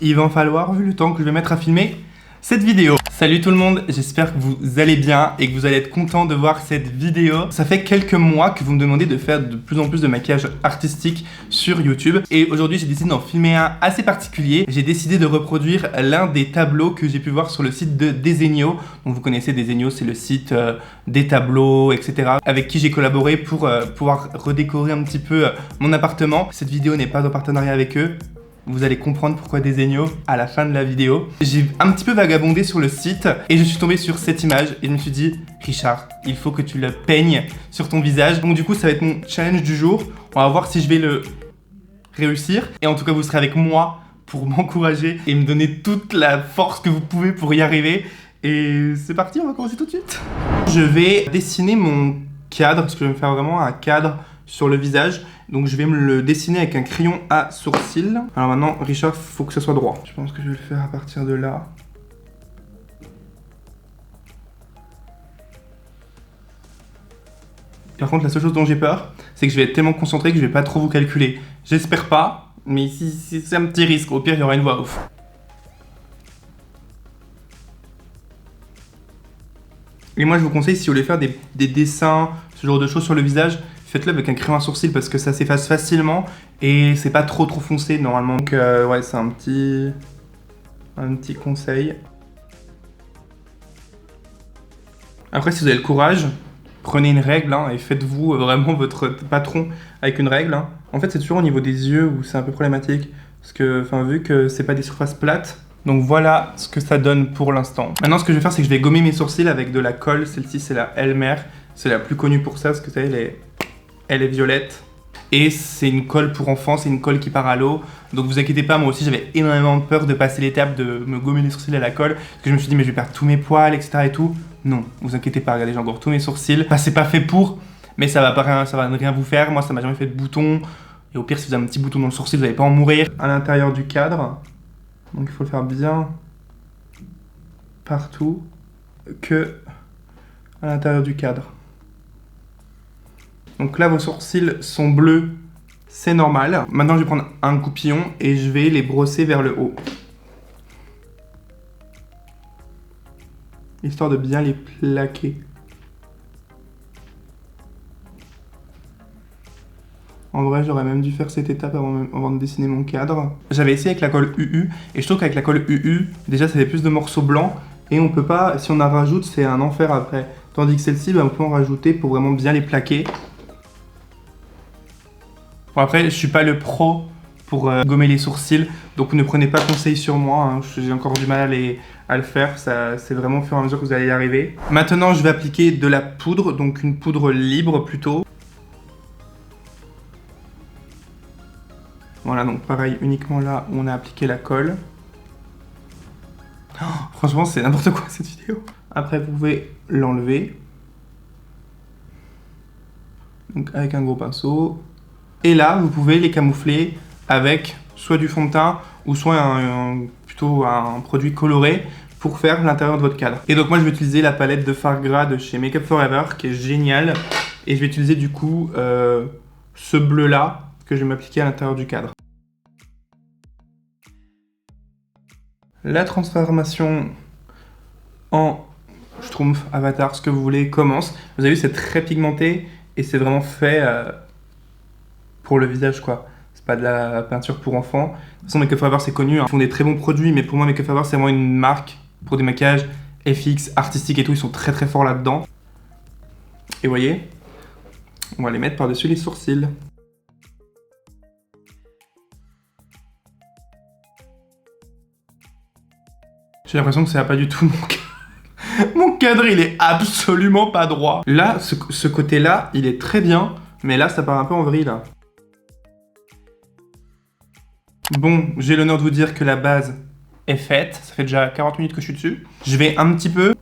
il va en falloir vu le temps que je vais mettre à filmer cette vidéo. Salut tout le monde, j'espère que vous allez bien et que vous allez être content de voir cette vidéo. Ça fait quelques mois que vous me demandez de faire de plus en plus de maquillage artistique sur YouTube. Et aujourd'hui, j'ai décidé d'en filmer un assez particulier. J'ai décidé de reproduire l'un des tableaux que j'ai pu voir sur le site de Desenio. Donc vous connaissez Desenio, c'est le site des tableaux, etc. avec qui j'ai collaboré pour pouvoir redécorer un petit peu mon appartement. Cette vidéo n'est pas en partenariat avec eux. Vous allez comprendre pourquoi Desenio à la fin de la vidéo. J'ai un petit peu vagabondé sur le site et je suis tombé sur cette image et je me suis dit, Richard, il faut que tu le peignes sur ton visage. Donc du coup, ça va être mon challenge du jour. On va voir si je vais le réussir. Et en tout cas, vous serez avec moi pour m'encourager et me donner toute la force que vous pouvez pour y arriver. Et c'est parti, on va commencer tout de suite. Je vais dessiner mon cadre, parce que je vais me faire vraiment un cadre sur le visage. Donc je vais me le dessiner avec un crayon à sourcils. Alors maintenant, Richard, faut que ce soit droit. Je pense que je vais le faire à partir de là. Par contre, la seule chose dont j'ai peur, c'est que je vais être tellement concentré que je vais pas trop vous calculer. J'espère pas, mais si c'est un petit risque. Au pire, il y aura une voix off. Et moi, je vous conseille, si vous voulez faire des dessins, ce genre de choses sur le visage, faites-le avec un crayon à sourcils parce que ça s'efface facilement et c'est pas trop foncé normalement. Donc ouais, c'est un petit conseil. Après, si vous avez le courage, prenez une règle et faites-vous vraiment votre patron avec une règle. En fait, c'est toujours au niveau des yeux où c'est un peu problématique parce que, vu que c'est pas des surfaces plates. Donc voilà ce que ça donne pour l'instant. Maintenant, ce que je vais faire, c'est que je vais gommer mes sourcils avec de la colle. Celle-ci, c'est la Elmer. C'est la plus connue pour ça parce que vous savez, elle est violette. Et c'est une colle pour enfants, c'est une colle qui part à l'eau. Donc vous inquiétez pas, moi aussi j'avais énormément peur de passer l'étape de me gommer les sourcils à la colle. Parce que je me suis dit, mais je vais perdre tous mes poils, etc. et tout. Non, vous inquiétez pas, regardez, j'ai encore tous mes sourcils. C'est pas fait pour, mais ça va rien vous faire. Moi, ça m'a jamais fait de bouton. Et au pire, si vous avez un petit bouton dans le sourcil, vous n'allez pas en mourir. À l'intérieur du cadre, donc il faut le faire bien partout que à l'intérieur du cadre. Donc là, vos sourcils sont bleus, c'est normal. Maintenant, je vais prendre un coupillon et je vais les brosser vers le haut. Histoire de bien les plaquer. En vrai, j'aurais même dû faire cette étape avant de dessiner mon cadre. J'avais essayé avec la colle UU et je trouve qu'avec la colle UU, déjà, ça fait plus de morceaux blancs et on peut pas, si on en rajoute, c'est un enfer après. Tandis que celle-ci, on peut en rajouter pour vraiment bien les plaquer. Bon, après, je suis pas le pro pour gommer les sourcils, donc ne prenez pas conseil sur moi, j'ai encore du mal à le faire, c'est vraiment au fur et à mesure que vous allez y arriver. Maintenant, je vais appliquer de la poudre, donc une poudre libre plutôt. Voilà, donc pareil, uniquement là où on a appliqué la colle. Oh, franchement, c'est n'importe quoi cette vidéo. Après, vous pouvez l'enlever. Donc avec un gros pinceau. Et là, vous pouvez les camoufler avec soit du fond de teint ou soit plutôt un produit coloré pour faire l'intérieur de votre cadre. Et donc moi, je vais utiliser la palette de fard gras de chez Make Up For Ever qui est géniale. Et je vais utiliser du coup ce bleu-là que je vais m'appliquer à l'intérieur du cadre. La transformation en Schtroumpf, Avatar, ce que vous voulez, commence. Vous avez vu, c'est très pigmenté et c'est vraiment fait pour le visage, quoi. C'est pas de la peinture pour enfants. De toute façon, Make Up For Ever, c'est connu. Ils font des très bons produits, mais pour moi, Make Up For Ever, c'est vraiment une marque pour des maquillages FX, artistiques et tout. Ils sont très très forts là-dedans. Et vous voyez, on va les mettre par-dessus les sourcils. J'ai l'impression que ça va pas du tout mon cadre. Mon cadre, il est absolument pas droit. Là, ce côté-là, il est très bien, mais là, ça part un peu en vrille, là. Bon, j'ai l'honneur de vous dire que la base est faite. Ça fait déjà 40 minutes que je suis dessus. Je vais un petit peu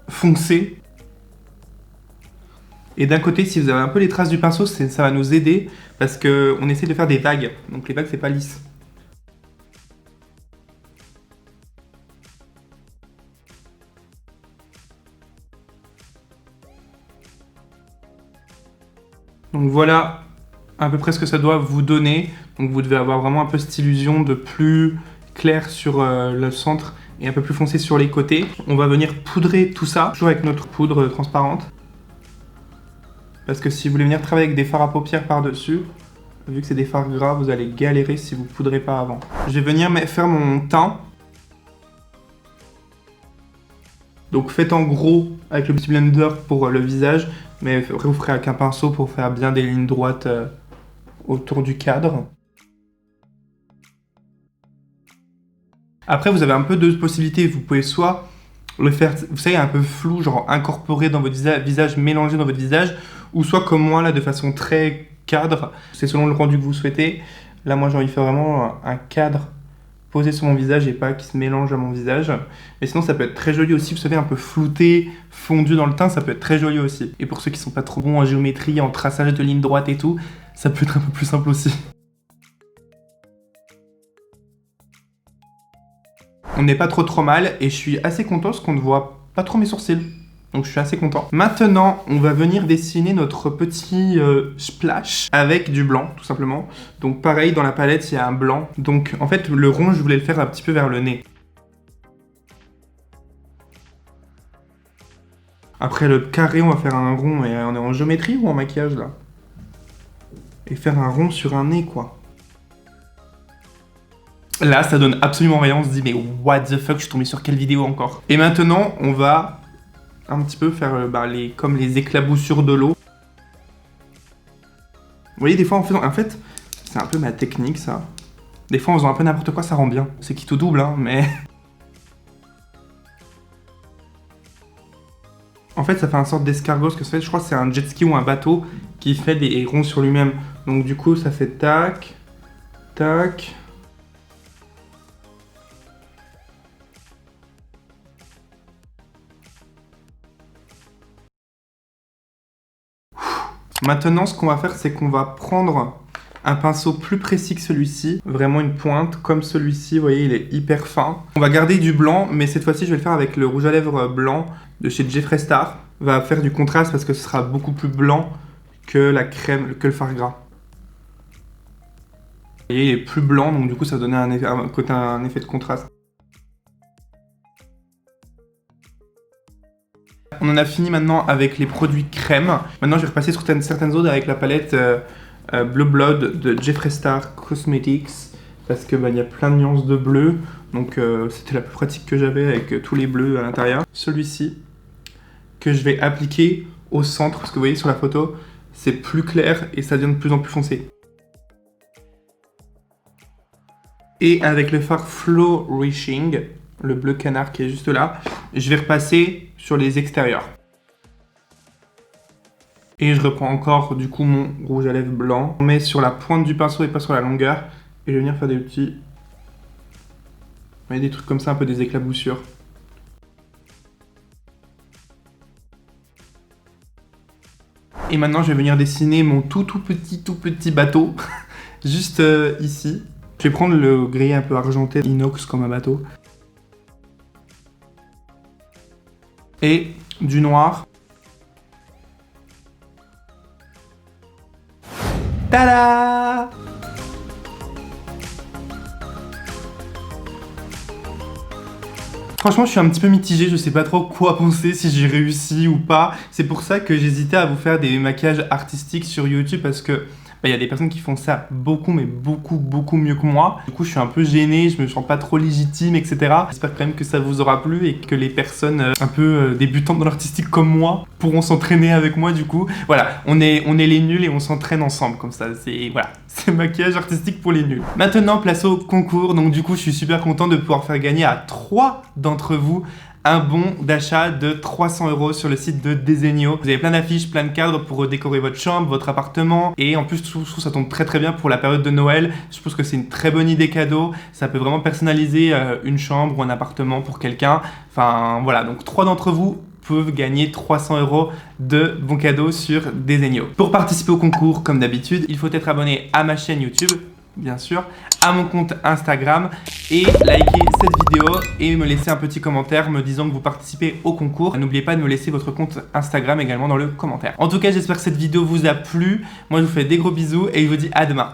foncer. Et d'un côté, si vous avez un peu les traces du pinceau, ça va nous aider parce qu'on essaie de faire des vagues. Donc les vagues, c'est pas lisse. Donc voilà à peu près ce que ça doit vous donner. Donc vous devez avoir vraiment un peu cette illusion de plus clair sur le centre et un peu plus foncé sur les côtés. On va venir poudrer tout ça, toujours avec notre poudre transparente. Parce que si vous voulez venir travailler avec des fards à paupières par-dessus, vu que c'est des fards gras, vous allez galérer si vous ne poudrez pas avant. Je vais venir faire mon teint. Donc faites en gros avec le petit blender pour le visage, mais après vous ferez avec un pinceau pour faire bien des lignes droites autour du cadre. Après vous avez un peu deux possibilités, vous pouvez soit le faire, vous savez, un peu flou, genre incorporé dans votre visage, mélangé dans votre visage, ou soit comme moi là de façon très cadre, c'est selon le rendu que vous souhaitez. Là moi j'ai envie de faire vraiment un cadre posé sur mon visage et pas qui se mélange à mon visage. Mais sinon ça peut être très joli aussi, vous savez, un peu flouté, fondu dans le teint, ça peut être très joli aussi. Et pour ceux qui sont pas trop bons en géométrie, en traçage de lignes droites et tout, ça peut être un peu plus simple aussi. On n'est pas trop mal et je suis assez content parce qu'on ne voit pas trop mes sourcils. Donc je suis assez content. Maintenant, on va venir dessiner notre petit splash avec du blanc, tout simplement. Donc pareil, dans la palette, il y a un blanc. Donc en fait, le rond, je voulais le faire un petit peu vers le nez. Après le carré, on va faire un rond. Et on est en géométrie ou en maquillage, là? Et faire un rond sur un nez, quoi. Là, ça donne absolument rien. On se dit, mais what the fuck, je suis tombé sur quelle vidéo encore? Et maintenant, on va un petit peu faire comme les éclaboussures de l'eau. Vous voyez, des fois, en fait, c'est un peu ma technique, ça. Des fois, en faisant un peu n'importe quoi, ça rend bien. C'est qui tout double, hein, mais... En fait, ça fait une sorte d'escargot, ce que ça fait. Je crois que c'est un jet ski ou un bateau qui fait des ronds sur lui-même. Donc, du coup, ça fait tac, tac... Maintenant, ce qu'on va faire, c'est qu'on va prendre un pinceau plus précis que celui-ci, vraiment une pointe comme celui-ci, vous voyez, il est hyper fin. On va garder du blanc, mais cette fois-ci, je vais le faire avec le rouge à lèvres blanc de chez Jeffree Star. On va faire du contraste parce que ce sera beaucoup plus blanc que la crème, que le fard gras. Vous voyez, il est plus blanc, donc du coup, ça va donner un effet de contraste. On en a fini maintenant avec les produits crème. Maintenant, je vais repasser sur certaines autres avec la palette Blue Blood de Jeffree Star Cosmetics. Parce que y a plein de nuances de bleu. Donc, c'était la plus pratique que j'avais avec tous les bleus à l'intérieur. Celui-ci, que je vais appliquer au centre. Parce que vous voyez sur la photo, c'est plus clair et ça devient de plus en plus foncé. Et avec le fard Flourishing, le bleu canard qui est juste là, je vais repasser sur les extérieurs. Et je reprends encore du coup mon rouge à lèvres blanc. On met sur la pointe du pinceau et pas sur la longueur. Et je vais venir faire des petits... Vous voyez, des trucs comme ça, un peu des éclaboussures. Et maintenant je vais venir dessiner mon tout petit bateau. Juste ici. Je vais prendre le gris un peu argenté inox comme un bateau. Et du noir. Tada! Franchement, je suis un petit peu mitigé, je sais pas trop quoi penser, si j'ai réussi ou pas. C'est pour ça que j'hésitais à vous faire des maquillages artistiques sur YouTube parce que y a des personnes qui font ça beaucoup, mais beaucoup mieux que moi. Du coup, je suis un peu gêné, je me sens pas trop légitime, etc. J'espère quand même que ça vous aura plu et que les personnes un peu débutantes dans l'artistique comme moi pourront s'entraîner avec moi, du coup. Voilà, on est les nuls et on s'entraîne ensemble, comme ça. Voilà, c'est maquillage artistique pour les nuls. Maintenant, place au concours. Donc, du coup, je suis super content de pouvoir faire gagner à 3 d'entre vous un bon d'achat de 300 € sur le site de Desenio. Vous avez plein d'affiches, plein de cadres pour décorer votre chambre, votre appartement. Et en plus, je trouve que ça tombe très bien pour la période de Noël. Je pense que c'est une très bonne idée cadeau. Ça peut vraiment personnaliser une chambre ou un appartement pour quelqu'un. Enfin, voilà. Donc, 3 d'entre vous peuvent gagner 300 € de bons cadeaux sur Desenio. Pour participer au concours, comme d'habitude, il faut être abonné à ma chaîne YouTube. bien sûr, à mon compte Instagram et liker cette vidéo et me laisser un petit commentaire me disant que vous participez au concours. N'oubliez pas de me laisser votre compte Instagram également dans le commentaire. En tout cas, j'espère que cette vidéo vous a plu. Moi, je vous fais des gros bisous et je vous dis à demain.